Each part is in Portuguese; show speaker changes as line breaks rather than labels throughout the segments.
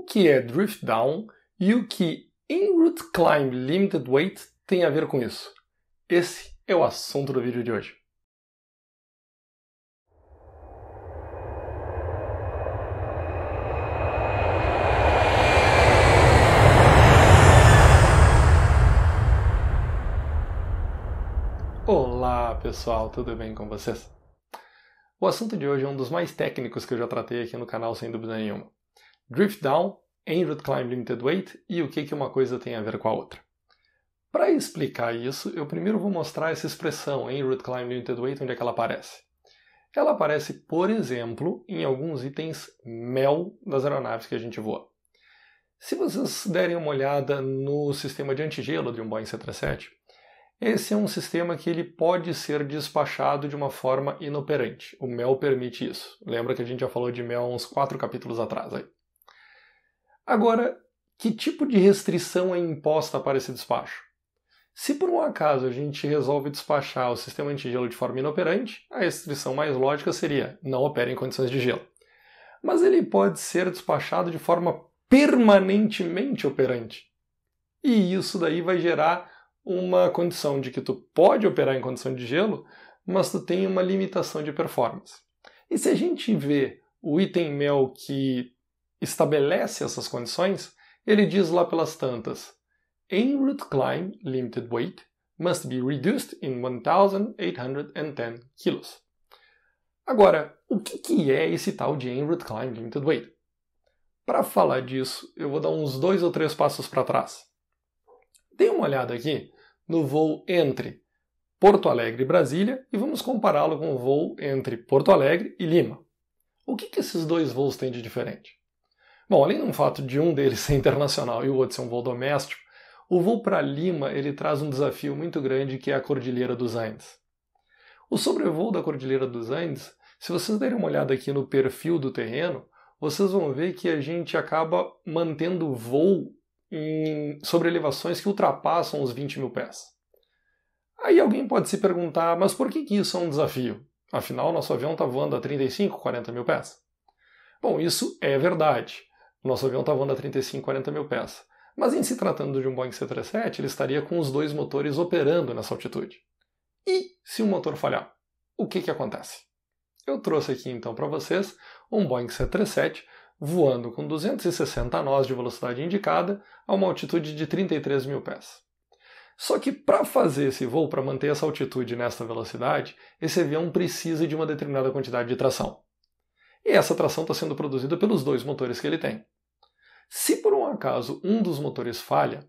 que é Drift Down e o que En Route Climb Limited Weight tem a ver com isso? Esse é o assunto do vídeo de hoje. Olá pessoal, tudo bem com vocês? O assunto de hoje é um dos mais técnicos que eu já tratei aqui no canal, sem dúvida nenhuma. Drift Down, En Route Climb Limited Weight e o que uma coisa tem a ver com a outra. Para explicar isso, eu primeiro vou mostrar essa expressão, En Route Climb Limited Weight, onde é que ela aparece. Ela aparece, por exemplo, em alguns itens MEL das aeronaves que a gente voa. Se vocês derem uma olhada no sistema de antigelo de um Boeing 737, esse é um sistema que ele pode ser despachado de uma forma inoperante. O MEL permite isso. Lembra que a gente já falou de MEL uns 4 capítulos atrás aí. Agora, que tipo de restrição é imposta para esse despacho? Se por um acaso a gente resolve despachar o sistema antigelo de forma inoperante, a restrição mais lógica seria não opere em condições de gelo. Mas ele pode ser despachado de forma permanentemente operante. E isso daí vai gerar uma condição de que tu pode operar em condição de gelo, mas tu tem uma limitação de performance. E se a gente vê o item MEL que estabelece essas condições, ele diz lá pelas tantas: En route climb limited weight must be reduced in 1,810 kg. Agora, o que é esse tal de En route climb limited weight? Para falar disso, eu vou dar uns 2 ou 3 passos para trás. Dê uma olhada aqui no voo entre Porto Alegre e Brasília e vamos compará-lo com o voo entre Porto Alegre e Lima. O que esses dois voos têm de diferente? Bom, além do fato de um deles ser internacional e o outro ser um voo doméstico, o voo para Lima ele traz um desafio muito grande que é a Cordilheira dos Andes. O sobrevoo da Cordilheira dos Andes, se vocês derem uma olhada aqui no perfil do terreno, vocês vão ver que a gente acaba mantendo voo sobre elevações que ultrapassam os 20 mil pés. Aí alguém pode se perguntar, mas por que isso é um desafio? Afinal, nosso avião está voando a 35, 40 mil pés. Bom, isso é verdade. Nosso avião está voando a 35, 40 mil pés. Mas em se tratando de um Boeing 737, ele estaria com os 2 motores operando nessa altitude. E se o motor falhar? O que acontece? Eu trouxe aqui então para vocês um Boeing 737 voando com 260 nós de velocidade indicada a uma altitude de 33 mil pés. Só que para fazer esse voo, para manter essa altitude nessa velocidade, esse avião precisa de uma determinada quantidade de tração. E essa tração está sendo produzida pelos 2 motores que ele tem. Se por um acaso um dos motores falha,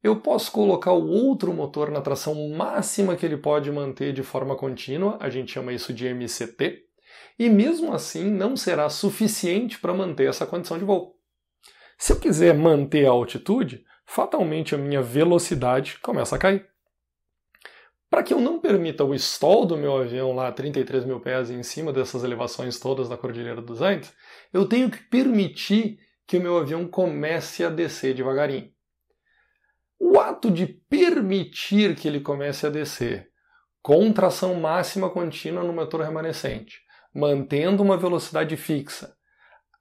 eu posso colocar o outro motor na tração máxima que ele pode manter de forma contínua, a gente chama isso de MCT, e mesmo assim não será suficiente para manter essa condição de voo. Se eu quiser manter a altitude, fatalmente a minha velocidade começa a cair. Para que eu não permita o stall do meu avião lá a 33 mil pés em cima dessas elevações todas da Cordilheira dos Andes, eu tenho que permitir que o meu avião comece a descer devagarinho. O ato de permitir que ele comece a descer com tração máxima contínua no motor remanescente, mantendo uma velocidade fixa,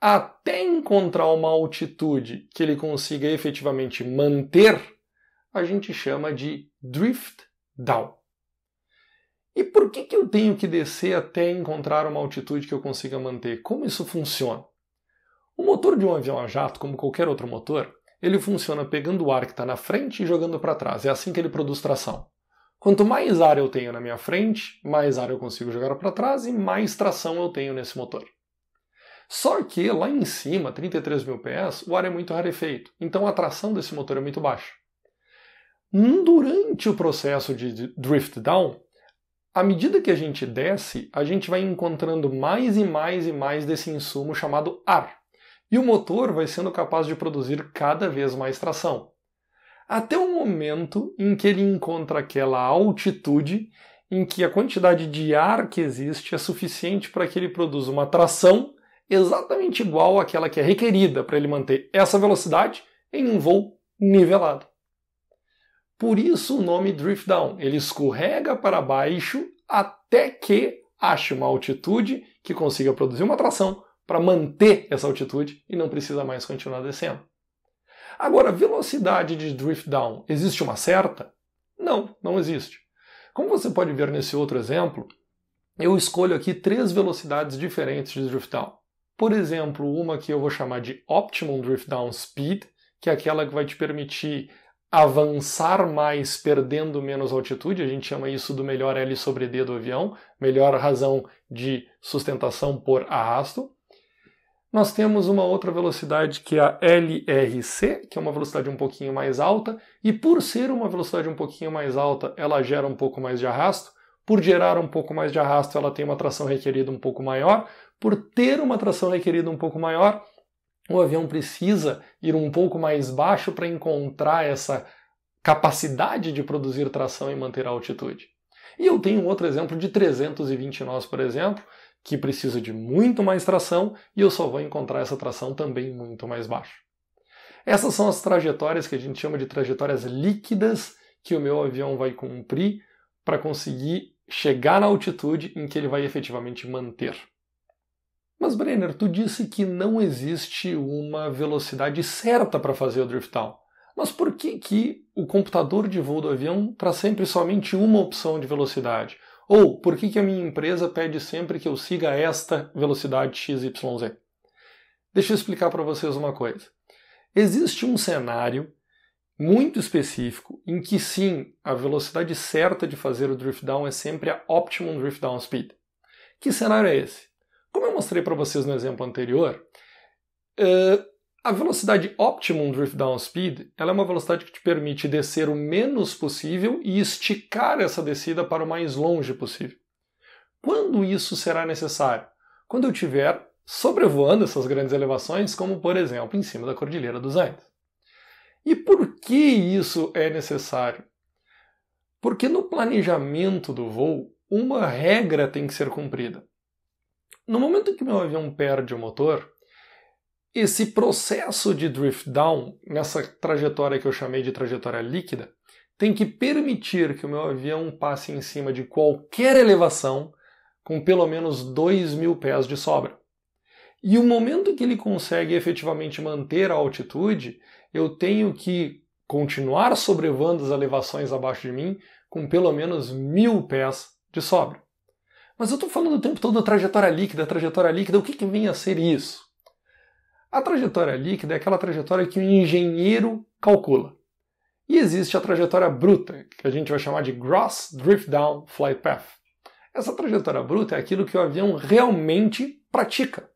até encontrar uma altitude que ele consiga efetivamente manter, a gente chama de drift down. E por que eu tenho que descer até encontrar uma altitude que eu consiga manter? Como isso funciona? O motor de um avião a jato, como qualquer outro motor, ele funciona pegando o ar que está na frente e jogando para trás. É assim que ele produz tração. Quanto mais ar eu tenho na minha frente, mais ar eu consigo jogar para trás e mais tração eu tenho nesse motor. Só que lá em cima, 33 mil pés, o ar é muito rarefeito, então a tração desse motor é muito baixa. Durante o processo de drift down, à medida que a gente desce, a gente vai encontrando mais e mais e mais desse insumo chamado ar. E o motor vai sendo capaz de produzir cada vez mais tração. Até o momento em que ele encontra aquela altitude em que a quantidade de ar que existe é suficiente para que ele produza uma tração exatamente igual àquela que é requerida para ele manter essa velocidade em um voo nivelado. Por isso o nome Drift Down. Ele escorrega para baixo até que ache uma altitude que consiga produzir uma tração para manter essa altitude e não precisa mais continuar descendo. Agora, velocidade de drift down, existe uma certa? Não, não existe. Como você pode ver nesse outro exemplo, eu escolho aqui 3 velocidades diferentes de drift down. Por exemplo, uma que eu vou chamar de Optimum Drift Down Speed, que é aquela que vai te permitir avançar mais perdendo menos altitude, a gente chama isso do melhor L sobre D do avião, melhor razão de sustentação por arrasto. Nós temos uma outra velocidade que é a LRC, que é uma velocidade um pouquinho mais alta, e por ser uma velocidade um pouquinho mais alta, ela gera um pouco mais de arrasto. Por gerar um pouco mais de arrasto, ela tem uma tração requerida um pouco maior. Por ter uma tração requerida um pouco maior, o avião precisa ir um pouco mais baixo para encontrar essa capacidade de produzir tração e manter a altitude. E eu tenho um outro exemplo de 320 nós, por exemplo, que precisa de muito mais tração e eu só vou encontrar essa tração também muito mais baixo. Essas são as trajetórias que a gente chama de trajetórias líquidas que o meu avião vai cumprir para conseguir chegar na altitude em que ele vai efetivamente manter. Mas, Brenner, tu disse que não existe uma velocidade certa para fazer o drift down. Mas por que o computador de voo do avião traz sempre somente uma opção de velocidade? Ou por que a minha empresa pede sempre que eu siga esta velocidade XYZ? Deixa eu explicar para vocês uma coisa. Existe um cenário muito específico em que sim, a velocidade certa de fazer o drift down é sempre a Optimum Drift Down Speed. Que cenário é esse? Como eu mostrei para vocês no exemplo anterior, a velocidade Optimum Drift Down Speed ela é uma velocidade que te permite descer o menos possível e esticar essa descida para o mais longe possível. Quando isso será necessário? Quando eu estiver sobrevoando essas grandes elevações, como por exemplo em cima da Cordilheira dos Andes. E por que isso é necessário? Porque no planejamento do voo, uma regra tem que ser cumprida. No momento em que meu avião perde o motor, esse processo de drift down, nessa trajetória que eu chamei de trajetória líquida, tem que permitir que o meu avião passe em cima de qualquer elevação com pelo menos 2.000 pés de sobra. E o momento em que ele consegue efetivamente manter a altitude, eu tenho que continuar sobrevoando as elevações abaixo de mim com pelo menos 1.000 pés de sobra. Mas eu estou falando o tempo todo da trajetória líquida, o que vem a ser isso? A trajetória líquida é aquela trajetória que o engenheiro calcula. E existe a trajetória bruta, que a gente vai chamar de Gross Drift Down Flight Path. Essa trajetória bruta é aquilo que o avião realmente pratica.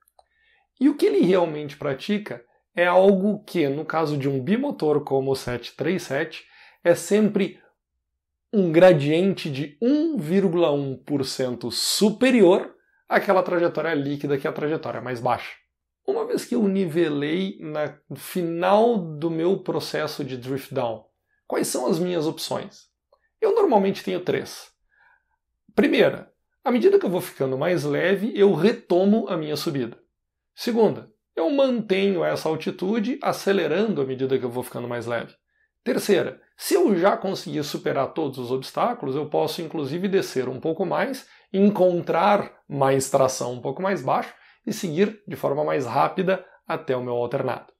E o que ele realmente pratica é algo que, no caso de um bimotor como o 737, é sempre um gradiente de 1,1% superior àquela trajetória líquida, que é a trajetória mais baixa. Uma vez que eu nivelei no final do meu processo de drift down, quais são as minhas opções? Eu normalmente tenho 3. Primeira, à medida que eu vou ficando mais leve, eu retomo a minha subida. Segunda, eu mantenho essa altitude acelerando à medida que eu vou ficando mais leve. Terceira, se eu já conseguir superar todos os obstáculos, eu posso inclusive descer um pouco mais, encontrar mais tração um pouco mais baixo e seguir de forma mais rápida até o meu alternado.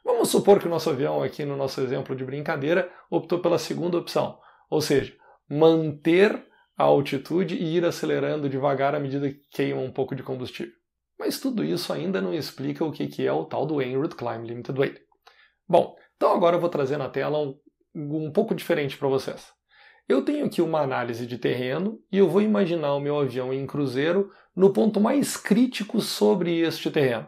Vamos supor que o nosso avião, aqui no nosso exemplo de brincadeira, optou pela segunda opção, ou seja, manter a altitude e ir acelerando devagar à medida que queima um pouco de combustível. Mas tudo isso ainda não explica o que é o tal do En Route Climb Limited Weight. Bom, então agora eu vou trazer na tela um pouco diferente para vocês. Eu tenho aqui uma análise de terreno e eu vou imaginar o meu avião em cruzeiro no ponto mais crítico sobre este terreno.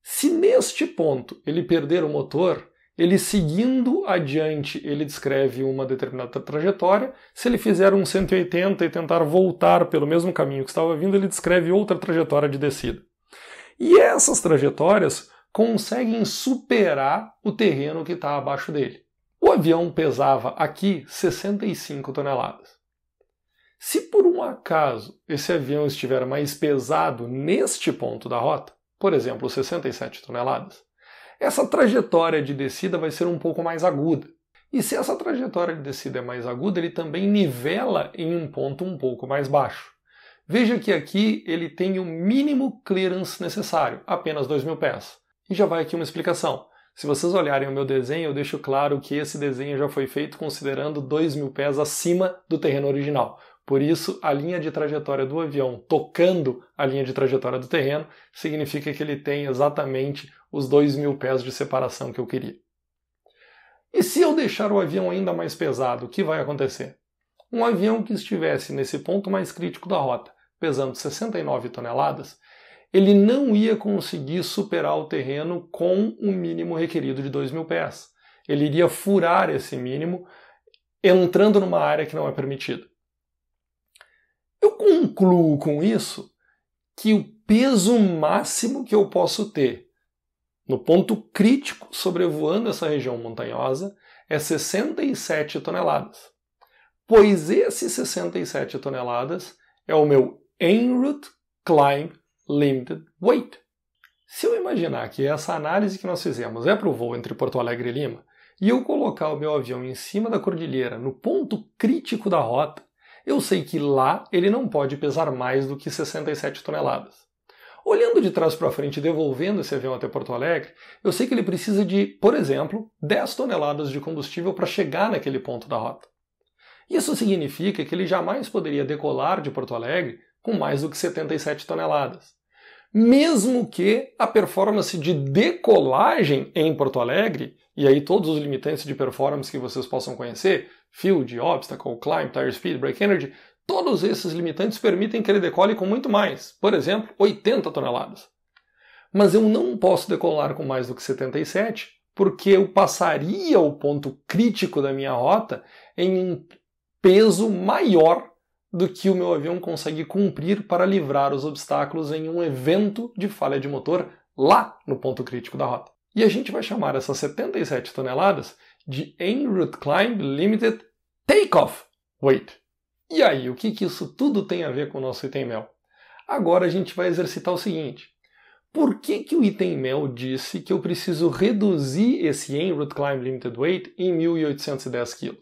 Se neste ponto ele perder o motor, ele seguindo adiante, ele descreve uma determinada trajetória. Se ele fizer um 180 e tentar voltar pelo mesmo caminho que estava vindo, ele descreve outra trajetória de descida. E essas trajetórias conseguem superar o terreno que está abaixo dele. O avião pesava aqui 65 toneladas. Se por um acaso esse avião estiver mais pesado neste ponto da rota, por exemplo, 67 toneladas, essa trajetória de descida vai ser um pouco mais aguda. E se essa trajetória de descida é mais aguda, ele também nivela em um ponto um pouco mais baixo. Veja que aqui ele tem o mínimo clearance necessário, apenas 2.000 pés. E já vai aqui uma explicação. Se vocês olharem o meu desenho, eu deixo claro que esse desenho já foi feito considerando 2.000 pés acima do terreno original. Por isso, a linha de trajetória do avião tocando a linha de trajetória do terreno significa que ele tem exatamente os 2.000 pés de separação que eu queria. E se eu deixar o avião ainda mais pesado, o que vai acontecer? Um avião que estivesse nesse ponto mais crítico da rota, pesando 69 toneladas, ele não ia conseguir superar o terreno com o mínimo requerido de 2.000 pés. Ele iria furar esse mínimo, entrando numa área que não é permitida. Eu concluo com isso que o peso máximo que eu posso ter no ponto crítico sobrevoando essa região montanhosa é 67 toneladas. Pois esses 67 toneladas é o meu En Route Climb Limited Weight. Se eu imaginar que essa análise que nós fizemos é para o voo entre Porto Alegre e Lima, e eu colocar o meu avião em cima da cordilheira, no ponto crítico da rota, eu sei que lá ele não pode pesar mais do que 67 toneladas. Olhando de trás para frente e devolvendo esse avião até Porto Alegre, eu sei que ele precisa de, por exemplo, 10 toneladas de combustível para chegar naquele ponto da rota. Isso significa que ele jamais poderia decolar de Porto Alegre com mais do que 77 toneladas. Mesmo que a performance de decolagem em Porto Alegre, e aí todos os limitantes de performance que vocês possam conhecer, Field, Obstacle, Climb, Tire Speed, Brake Energy, todos esses limitantes permitem que ele decole com muito mais, por exemplo, 80 toneladas. Mas eu não posso decolar com mais do que 77, porque eu passaria o ponto crítico da minha rota em um peso maior do que o meu avião consegue cumprir para livrar os obstáculos em um evento de falha de motor lá no ponto crítico da rota. E a gente vai chamar essas 77 toneladas de En Route Climb Limited Takeoff Weight. E aí, o que isso tudo tem a ver com o nosso item MEL? Agora a gente vai exercitar o seguinte. Por que o item MEL disse que eu preciso reduzir esse En Route Climb Limited Weight em 1.810 kg?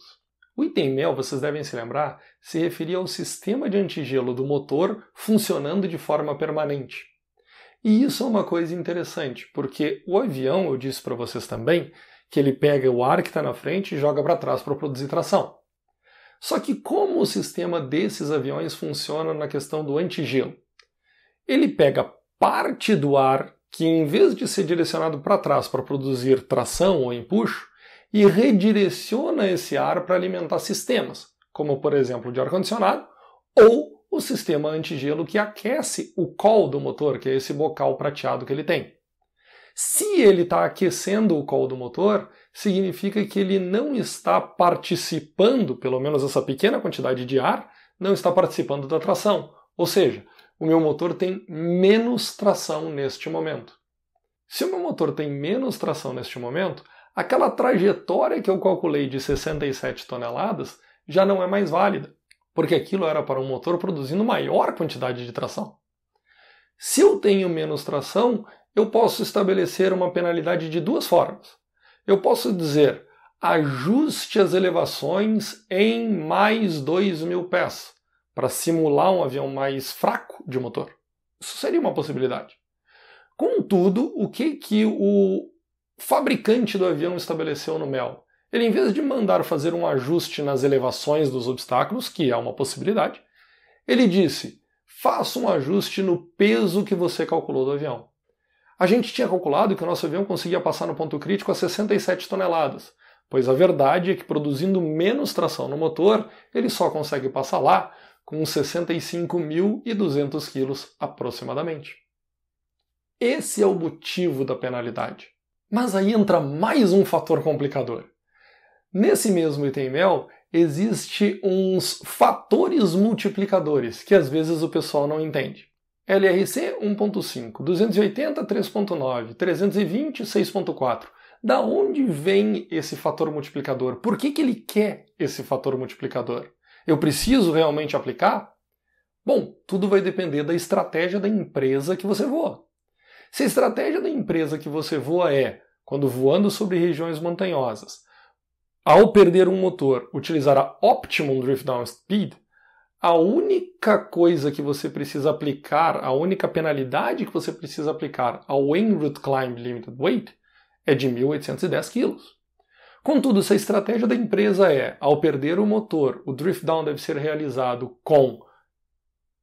O item MEL, vocês devem se lembrar, se referia ao sistema de antigelo do motor funcionando de forma permanente. E isso é uma coisa interessante, porque o avião, eu disse para vocês também, que ele pega o ar que está na frente e joga para trás para produzir tração. Só que como o sistema desses aviões funciona na questão do antigelo? Ele pega parte do ar que, em vez de ser direcionado para trás para produzir tração ou empuxo, e redireciona esse ar para alimentar sistemas, como por exemplo o de ar-condicionado, ou o sistema antigelo que aquece o cowl do motor, que é esse bocal prateado que ele tem. Se ele está aquecendo o cowl do motor, significa que ele não está participando, pelo menos essa pequena quantidade de ar, não está participando da tração. Ou seja, o meu motor tem menos tração neste momento. Se o meu motor tem menos tração neste momento, aquela trajetória que eu calculei de 67 toneladas já não é mais válida, porque aquilo era para um motor produzindo maior quantidade de tração. Se eu tenho menos tração, eu posso estabelecer uma penalidade de duas formas. Eu posso dizer, ajuste as elevações em mais 2.000 pés, para simular um avião mais fraco de motor. Isso seria uma possibilidade. Contudo, o que o fabricante do avião estabeleceu no MEL? Ele, em vez de mandar fazer um ajuste nas elevações dos obstáculos, que é uma possibilidade, ele disse, faça um ajuste no peso que você calculou do avião. A gente tinha calculado que o nosso avião conseguia passar no ponto crítico a 67 toneladas, pois a verdade é que produzindo menos tração no motor, ele só consegue passar lá com 65.200 kg aproximadamente. Esse é o motivo da penalidade. Mas aí entra mais um fator complicador. Nesse mesmo item MEL, existe uns fatores multiplicadores que às vezes o pessoal não entende. LRC 1.5, 280 3.9, 320 6.4. Da onde vem esse fator multiplicador? Por que ele quer esse fator multiplicador? Eu preciso realmente aplicar? Bom, tudo vai depender da estratégia da empresa que você voa. Se a estratégia da empresa que você voa é, quando voando sobre regiões montanhosas, ao perder um motor, utilizar a Optimum Drift Down Speed, a única coisa que você precisa aplicar, a única penalidade que você precisa aplicar ao en route climb limited weight é de 1.810 kg. Contudo, se a estratégia da empresa é, ao perder o motor, o drift down deve ser realizado com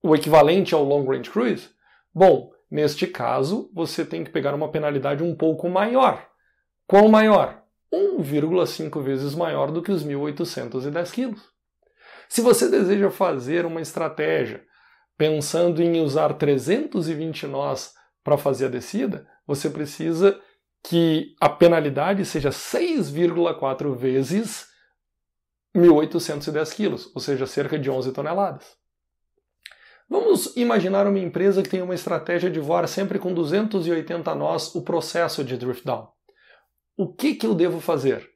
o equivalente ao long range cruise, bom, neste caso, você tem que pegar uma penalidade um pouco maior. Qual maior? 1,5 vezes maior do que os 1.810 kg. Se você deseja fazer uma estratégia pensando em usar 320 nós para fazer a descida, você precisa que a penalidade seja 6,4 vezes 1.810 kg, ou seja, cerca de 11 toneladas. Vamos imaginar uma empresa que tem uma estratégia de voar sempre com 280 nós o processo de drift down. O que eu devo fazer?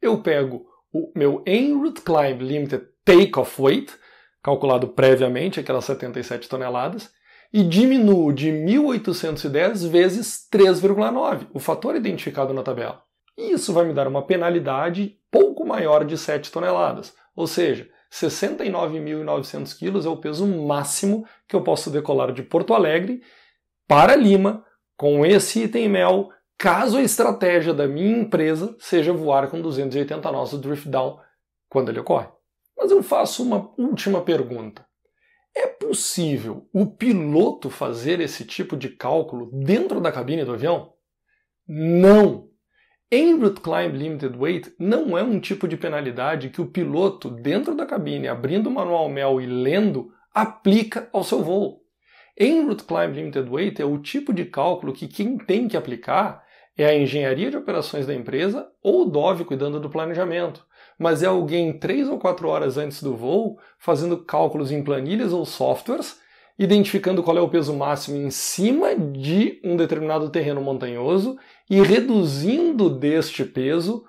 Eu pego o meu en route climb limited take-off weight, calculado previamente, aquelas 77 toneladas, e diminuo de 1.810 vezes 3,9, o fator identificado na tabela. E isso vai me dar uma penalidade pouco maior de 7 toneladas, ou seja, 69.900 kg é o peso máximo que eu posso decolar de Porto Alegre para Lima com esse item MEL, caso a estratégia da minha empresa seja voar com 280 nós do drift down quando ele ocorre. Mas eu faço uma última pergunta. É possível o piloto fazer esse tipo de cálculo dentro da cabine do avião? Não! En route climb limited weight não é um tipo de penalidade que o piloto, dentro da cabine, abrindo o manual MEL e lendo, aplica ao seu voo. En route climb limited weight é o tipo de cálculo que quem tem que aplicar é a engenharia de operações da empresa ou o DOV cuidando do planejamento. Mas é alguém 3 ou 4 horas antes do voo, fazendo cálculos em planilhas ou softwares, identificando qual é o peso máximo em cima de um determinado terreno montanhoso e reduzindo deste peso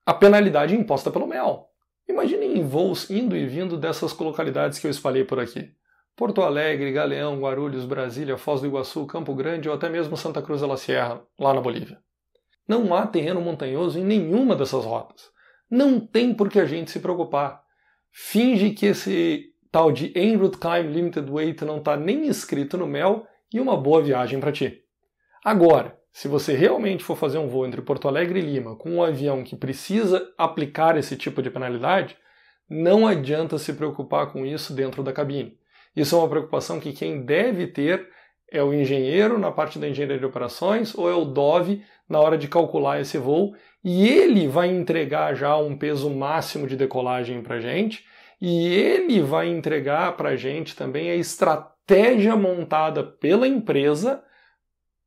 a penalidade imposta pelo MEL. Imaginem voos indo e vindo dessas localidades que eu espalhei por aqui. Porto Alegre, Galeão, Guarulhos, Brasília, Foz do Iguaçu, Campo Grande ou até mesmo Santa Cruz de la Sierra, lá na Bolívia. Não há terreno montanhoso em nenhuma dessas rotas. Não tem por que a gente se preocupar. Finge que esse tal de en route climb limited weight não está nem escrito no MEL e uma boa viagem para ti. Agora, se você realmente for fazer um voo entre Porto Alegre e Lima com um avião que precisa aplicar esse tipo de penalidade, não adianta se preocupar com isso dentro da cabine. Isso é uma preocupação que quem deve ter é o engenheiro na parte da engenharia de operações ou é o DOV na hora de calcular esse voo, e ele vai entregar já um peso máximo de decolagem para a gente, e ele vai entregar para a gente também a estratégia montada pela empresa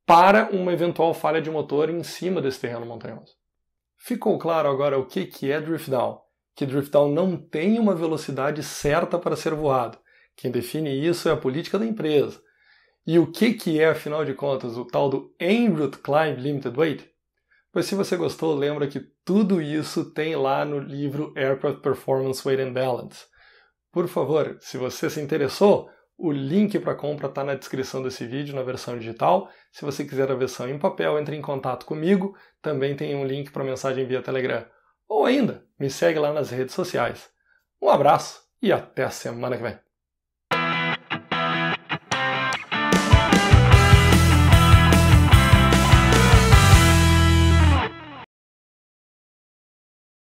para uma eventual falha de motor em cima desse terreno montanhoso. Ficou claro agora o que é drift down? Que drift down não tem uma velocidade certa para ser voado. Quem define isso é a política da empresa. E o que é, afinal de contas, o tal do en route climb limited weight? Pois se você gostou, lembra que tudo isso tem lá no livro Aircraft Performance Weight and Balance. Por favor, se você se interessou, o link para compra está na descrição desse vídeo, na versão digital. Se você quiser a versão em papel, entre em contato comigo. Também tem um link para mensagem via Telegram. Ou ainda, me segue lá nas redes sociais. Um abraço e até a semana que vem.